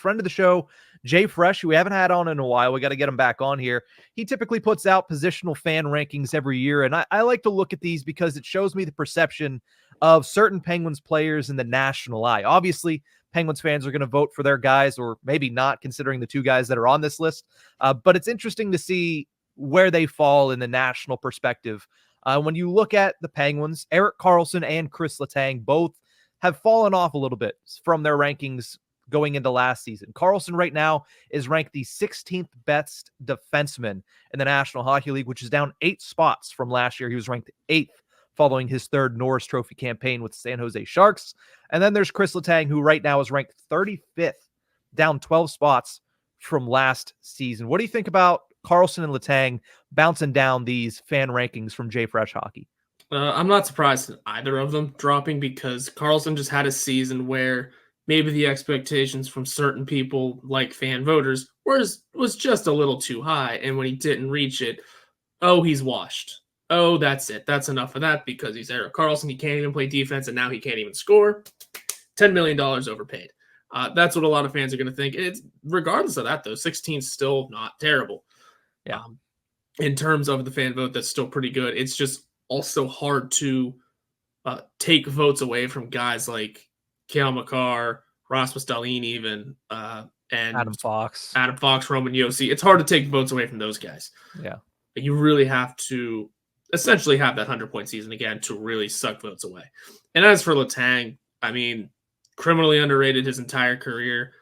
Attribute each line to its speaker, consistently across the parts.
Speaker 1: friend of the show, Jay Fresh, who we haven't had on in a while. We got to get him back on here. He typically puts out positional fan rankings every year, and I like to look at these because it shows me the perception of certain Penguins players in the national eye. Obviously, Penguins fans are going to vote for their guys, or maybe not, considering the two guys that are on this list. But it's interesting to see where they fall in the national perspective. When you look at the Penguins, Erik Karlsson and Chris Letang both have fallen off a little bit from their rankings going into last season. Karlsson right now is ranked the 16th best defenseman in the National Hockey League, which is down 8 spots from last year. He was ranked 8th following his 3rd Norris Trophy campaign with the San Jose Sharks. And then there's Chris Letang, who right now is ranked 35th, down 12 spots from last season. What do you think about Karlsson and Letang bouncing down these fan rankings from Jay Fresh Hockey?
Speaker 2: I'm not surprised at either of them dropping, because Karlsson just had a season where maybe the expectations from certain people, like fan voters, was just a little too high. And when he didn't reach it, oh, he's washed. Oh, that's it. That's enough of that, because he's Erik Karlsson. He can't even play defense, and now he can't even score. $10 million overpaid. That's what a lot of fans are going to think. It's regardless of that, though, 16 is still not terrible.
Speaker 1: Yeah.
Speaker 2: In terms of the fan vote, that's still pretty good. It's just also hard to take votes away from guys like Cale Makar, Rasmus Dahlin, even, and
Speaker 1: Adam Fox,
Speaker 2: Roman Josi. It's hard to take votes away from those guys.
Speaker 1: Yeah.
Speaker 2: But you really have to essentially have that 100-point season again to really suck votes away. And as for Letang, I mean, criminally underrated his entire career,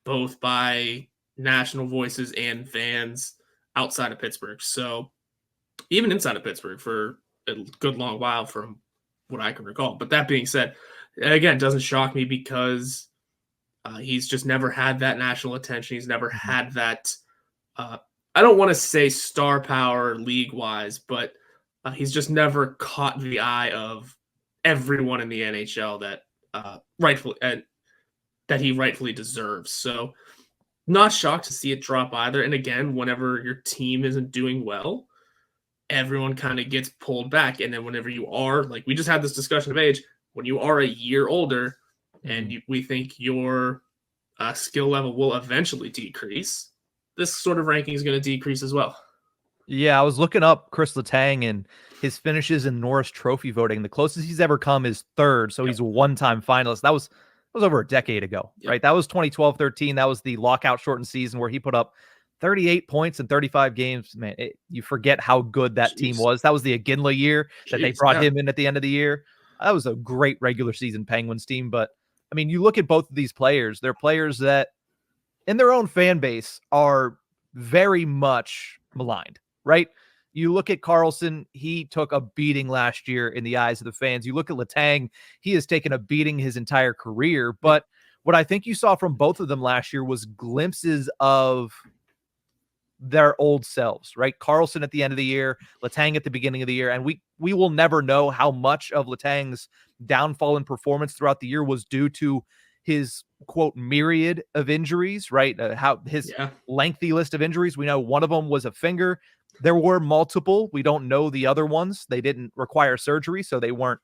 Speaker 2: both by national voices and fans outside of Pittsburgh. So even inside of Pittsburgh for a good long while, from what I can recall. But that being said, again, doesn't shock me, because he's just never had that national attention. He's never had that, I don't want to say star power league-wise, but he's just never caught the eye of everyone in the NHL that he rightfully deserves. So not shocked to see it drop either. And again, whenever your team isn't doing well, everyone kind of gets pulled back. And then whenever you are, like we just had this discussion of age, when you are a year older and we think your skill level will eventually decrease, this sort of ranking is going to decrease as well.
Speaker 1: Yeah, I was looking up Chris Letang and his finishes in Norris Trophy voting. The closest he's ever come is 3rd, so he's a one-time finalist. That was over a decade ago, right? That was 2012-13. That was the lockout shortened season where he put up 38 points in 35 games. Man, you forget how good that team was. That was the Iginla year that they brought him in at the end of the year. That was a great regular season Penguins team. But, I mean, you look at both of these players. They're players that, in their own fan base, are very much maligned, right? You look at Karlsson, he took a beating last year in the eyes of the fans. You look at Letang, he has taken a beating his entire career. But what I think you saw from both of them last year was glimpses of their old selves, right? Karlsson at the end of the year, Letang at the beginning of the year. And we will never know how much of Letang's downfall in performance throughout the year was due to his, quote, myriad of injuries, right? How his lengthy list of injuries. We know one of them was a finger. There were multiple. We don't know the other ones. They didn't require surgery, so they weren't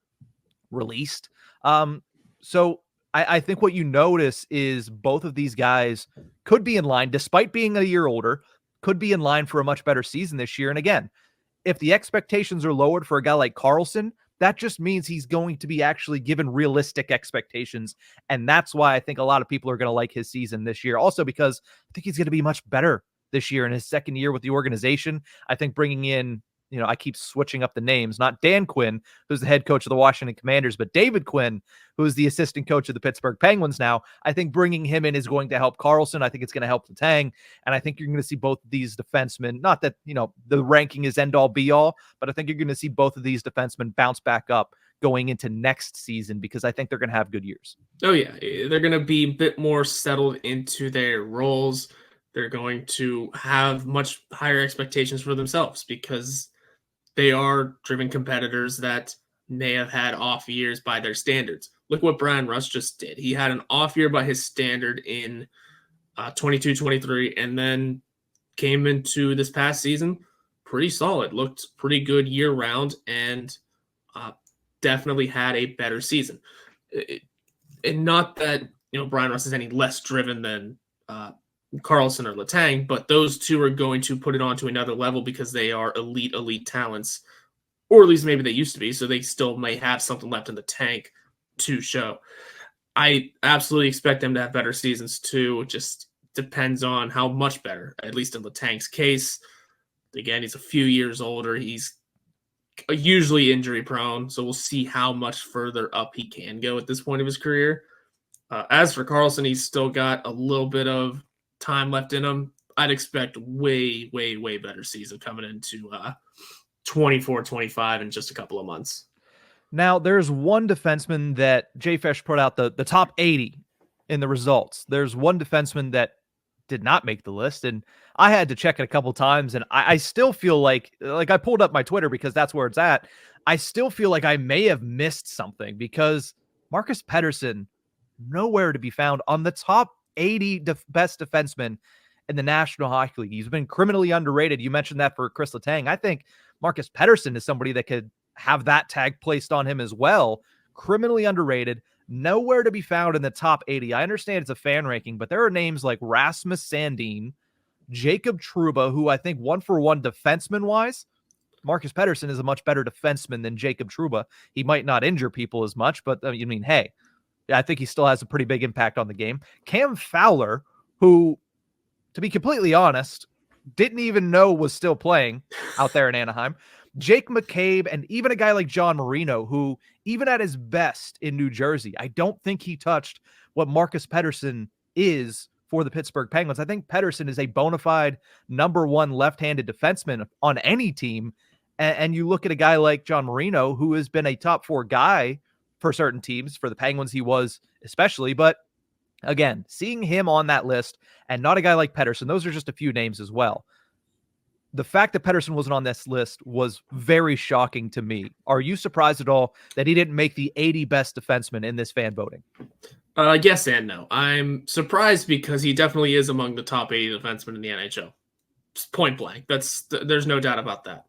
Speaker 1: released. So I think what you notice is both of these guys could be in line, despite being a year older, could be in line for a much better season this year. And again, if the expectations are lowered for a guy like Karlsson, that just means he's going to be actually given realistic expectations. And that's why I think a lot of people are going to like his season this year. Also, because I think he's going to be much better this year in his second year with the organization. I think bringing in, I keep switching up the names, not Dan Quinn, who's the head coach of the Washington Commanders, but David Quinn, who's the assistant coach of the Pittsburgh Penguins now. I think bringing him in is going to help Karlsson. I think it's going to help Letang. And I think you're going to see both of these defensemen, not that, the ranking is end all be all, but I think you're going to see both of these defensemen bounce back up going into next season, because I think they're going to have good years.
Speaker 2: Oh yeah. They're going to be a bit more settled into their roles. They're going to have much higher expectations for themselves, because they are driven competitors that may have had off years by their standards. Look what Brian Rust just did. He had an off year by his standard in 22-23, and then came into this past season pretty solid, looked pretty good year round, and definitely had a better season. And not that, Brian Rust is any less driven than Carlson or Letang, but those two are going to put it on to another level because they are elite talents, or at least maybe they used to be, so they still may have something left in the tank to show. I absolutely expect them to have better seasons too. It just depends on how much better, at least in Letang's case. Again, he's a few years older. He's usually injury prone, so we'll see how much further up he can go at this point of his career. As for Carlson, he's still got a little bit of time left in him. I'd expect way better season coming into 24-25 in just a couple of months.
Speaker 1: Now, there's one defenseman that JFesh put out the top 80 in the results. There's one defenseman that did not make the list, and I had to check it a couple times, and I still feel like I pulled up my Twitter because that's where it's at. I still feel like I may have missed something because Marcus Pettersson, nowhere to be found on the top 80 best defensemen in the National Hockey League. He's been criminally underrated. You mentioned that for Chris Letang. I think Marcus Pettersson is somebody that could have that tag placed on him as well. Criminally underrated, nowhere to be found in the top 80. I understand it's a fan ranking, but there are names like Rasmus Sandin, Jacob Trouba, who I think 1-for-1 defenseman-wise, Marcus Pettersson is a much better defenseman than Jacob Trouba. He might not injure people as much, but I mean, hey, I think he still has a pretty big impact on the game. Cam Fowler, who, to be completely honest, didn't even know was still playing out there in Anaheim. Jake McCabe, and even a guy like John Marino, who, even at his best in New Jersey, I don't think he touched what Marcus Pettersson is for the Pittsburgh Penguins. I think Pettersson is a bona fide number one left-handed defenseman on any team. And you look at a guy like John Marino, who has been a top 4 guy for certain teams. For the Penguins, he was especially. But again, seeing him on that list and not a guy like Pettersson, those are just a few names as well. The fact that Pettersson wasn't on this list was very shocking to me. Are you surprised at all that he didn't make the 80 best defensemen in this fan voting?
Speaker 2: Yes and no. I'm surprised because he definitely is among the top 80 defensemen in the NHL. Point blank. There's no doubt about that.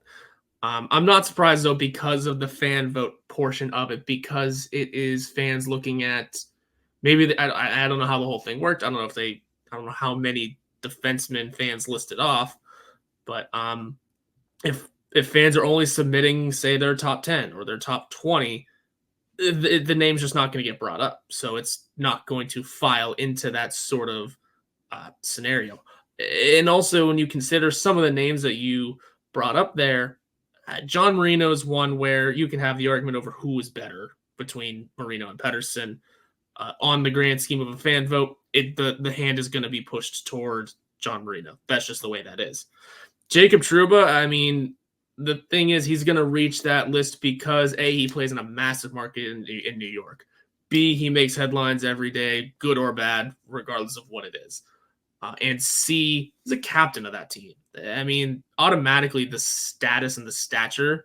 Speaker 2: I'm not surprised, though, because of the fan vote portion of it, because it is fans looking at maybe I don't know how the whole thing worked. I don't know how many defensemen fans listed off, but if fans are only submitting, say, their top 10 or their top 20, the name's just not going to get brought up. So it's not going to file into that sort of scenario. And also, when you consider some of the names that you brought up there, John Marino is one where you can have the argument over who is better between Marino and Pettersson. On the grand scheme of a fan vote, the hand is going to be pushed toward John Marino. That's just the way that is. Jacob Trouba, I mean, the thing is he's going to reach that list because A, he plays in a massive market in New York. B, he makes headlines every day, good or bad, regardless of what it is. And C, he's a captain of that team. I mean, automatically the status and the stature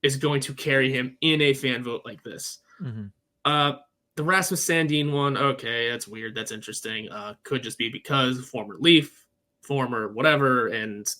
Speaker 2: is going to carry him in a fan vote like this. Mm-hmm. The Rasmus Sandin one, okay, that's weird. That's interesting. Could just be because former Leaf, former whatever, and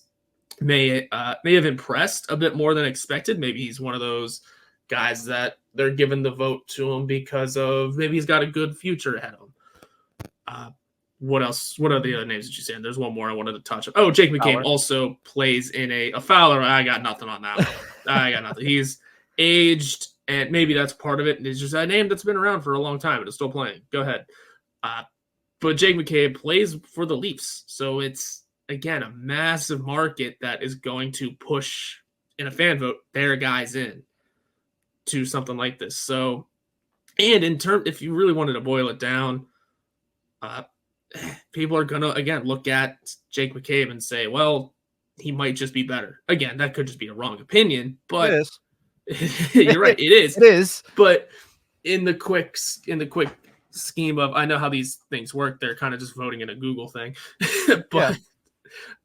Speaker 2: may have impressed a bit more than expected. Maybe he's one of those guys that they're giving the vote to him because of maybe he's got a good future ahead of him. What else? What are the other names that you said? There's one more I wanted to touch on. Oh, Jake McCabe Fowler also plays in a Fowler. I got nothing on that one. I got nothing. He's aged, and maybe that's part of it. It's just a name that's been around for a long time and is still playing. Go ahead. But Jake McCabe plays for the Leafs. So it's, again, a massive market that is going to push, in a fan vote, their guys in to something like this. So, and in turn, if you really wanted to boil it down, people are going to, again, look at Jake McCabe and say, well, he might just be better. Again, that could just be a wrong opinion, but
Speaker 1: it is.
Speaker 2: You're right. It is.
Speaker 1: It is.
Speaker 2: But in the quick scheme of, I know how these things work. They're kind of just voting in a Google thing, but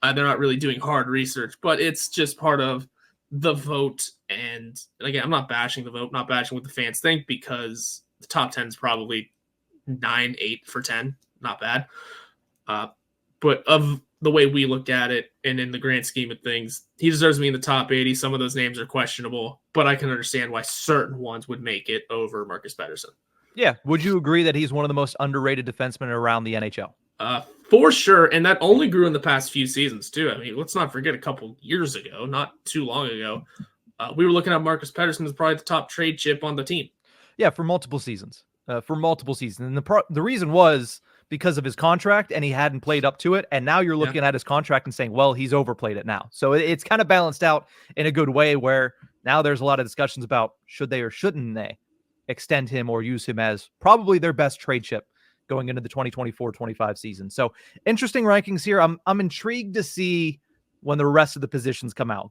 Speaker 2: they're not really doing hard research, but it's just part of the vote. And again, I'm not bashing the vote, not bashing what the fans think, because the top 10 is probably 9, 8 for 10. Not bad. But of the way we look at it, and in the grand scheme of things, he deserves to be in the top 80. Some of those names are questionable, but I can understand why certain ones would make it over Marcus Pettersson.
Speaker 1: Yeah. Would you agree that he's one of the most underrated defensemen around the NHL?
Speaker 2: For sure, and that only grew in the past few seasons too. I mean, let's not forget a couple years ago, not too long ago, we were looking at Marcus Pettersson as probably the top trade chip on the team.
Speaker 1: Yeah, for multiple seasons. And the reason was because of his contract, and he hadn't played up to it. And now you're looking at his contract and saying, well, he's overplayed it now. So it's kind of balanced out in a good way, where now there's a lot of discussions about should they or shouldn't they extend him or use him as probably their best trade chip going into the 2024-25 season. So interesting rankings here. I'm intrigued to see when the rest of the positions come out.